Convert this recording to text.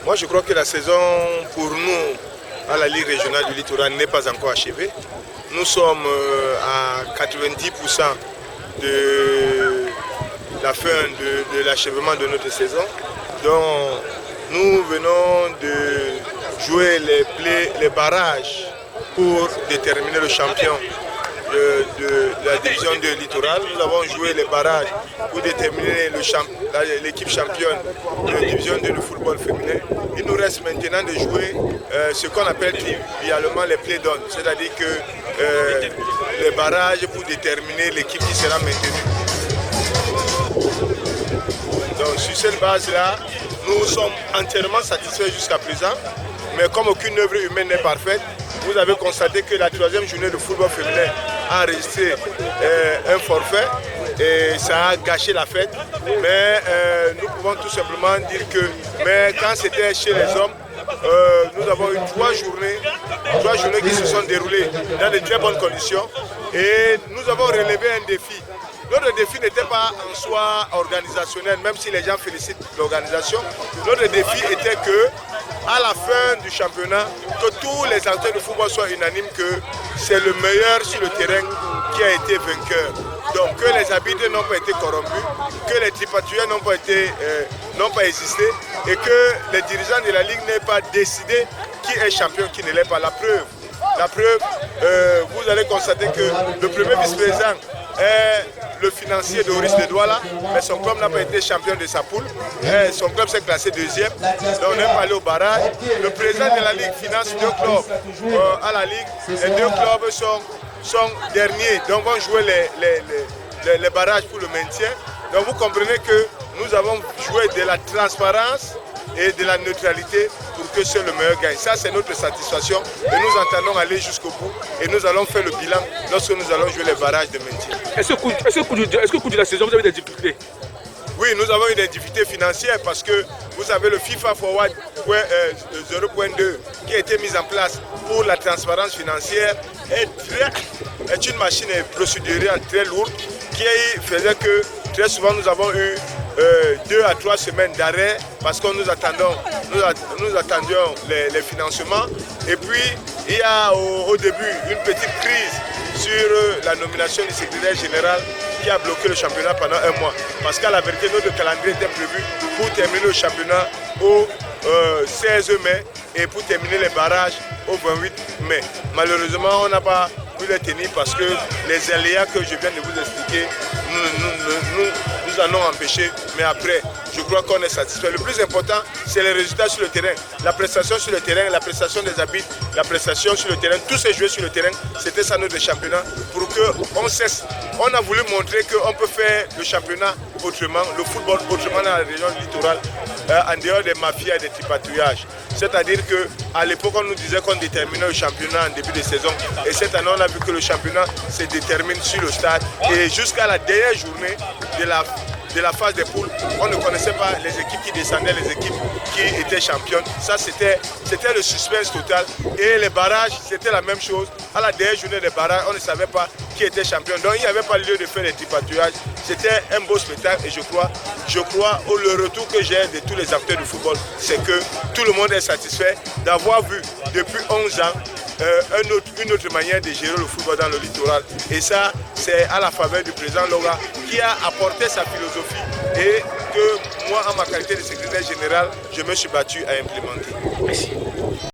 Moi, je crois que la saison pour nous, à la Ligue régionale du littoral, n'est pas encore achevée. Nous sommes à 90% de la fin de l'achèvement de notre saison. Donc, nous venons de jouer les barrages pour déterminer le champion de la division de littoral. Nous avons joué les barrages pour déterminer l'équipe championne de la division de football féminin. Il nous reste maintenant de jouer ce qu'on appelle trivialement les play-downs, c'est-à-dire que les barrages pour déterminer l'équipe qui sera maintenue. Donc sur cette base-là, nous sommes entièrement satisfaits jusqu'à présent, mais comme aucune œuvre humaine n'est parfaite, vous avez constaté que la troisième journée de football féminin a enregistré un forfait et ça a gâché la fête. Mais nous pouvons tout simplement dire que quand c'était chez les hommes, nous avons eu trois journées qui se sont déroulées dans de très bonnes conditions et nous avons relevé un défi. Notre défi n'était pas en soi organisationnel, même si les gens félicitent l'organisation. Notre défi était que, à la fin du championnat, que tous les acteurs de football soient unanimes que c'est le meilleur sur le terrain qui a été vainqueur. Donc que les arbitres n'ont pas été corrompus, que les tripatouilleurs n'ont pas existé et que les dirigeants de la Ligue n'aient pas décidé qui est champion, qui ne l'est pas. La preuve, vous allez constater que le premier vice-président est le financier de Horis de Douala, mais son club n'a pas été champion de sa poule. Son club s'est classé deuxième, donc on n'est pas allé au barrage. Le président de la Ligue finance deux clubs à la Ligue. Les deux clubs sont derniers, donc vont jouer les barrages pour le maintien. Donc vous comprenez que nous avons joué de la transparence et de la neutralité pour que seul le meilleur gagne. Ça, c'est notre satisfaction et nous entendons aller jusqu'au bout et nous allons faire le bilan lorsque nous allons jouer les barrages de maintien. Est-ce qu'au cours de la saison, vous avez des difficultés? Oui, nous avons eu des difficultés financières parce que vous savez le FIFA Forward 0.2 qui a été mis en place pour la transparence financière est une machine procédurale très lourde qui faisait que très souvent nous avons eu 2 à 3 semaines d'arrêt parce que nous attendions les financements. Et puis il y a au début une petite crise sur la nomination du secrétaire général qui a bloqué le championnat pendant un mois. Parce qu'à la vérité, notre calendrier était prévu pour terminer le championnat au 16 mai et pour terminer les barrages au 28 mai. Malheureusement, on n'a pas pu les tenir parce que les aléas que je viens de vous expliquer nous en ont empêché. Mais après, je crois qu'on est satisfait. Le plus important, c'est les résultats sur le terrain. La prestation sur le terrain, la prestation des arbitres, la prestation sur le terrain, tous ces joueurs sur le terrain, c'était ça notre championnat pour qu'on cesse. On a voulu montrer qu'on peut faire le championnat autrement, le football autrement dans la région littorale, en dehors des mafias et des tripatouillages. C'est-à-dire qu'à l'époque, on nous disait qu'on déterminait le championnat en début de saison. Et cette année, on a vu que le championnat se détermine sur le stade. Et jusqu'à la dernière journée de la phase des poules, on ne connaissait pas les équipes qui descendaient, les équipes qui étaient championnes. Ça, c'était le suspense total. Et les barrages, c'était la même chose. À la dernière journée des barrages, on ne savait pas qui était champion. Donc, il n'y avait pas lieu de faire des tripatouillages. C'était un beau spectacle et je crois le retour que j'ai de tous les acteurs du football, c'est que tout le monde est satisfait d'avoir vu depuis 11 ans une autre manière de gérer le football dans le littoral. Et ça, c'est à la faveur du président Loga qui a apporté sa philosophie et que moi, en ma qualité de secrétaire général, je me suis battu à implémenter. Merci.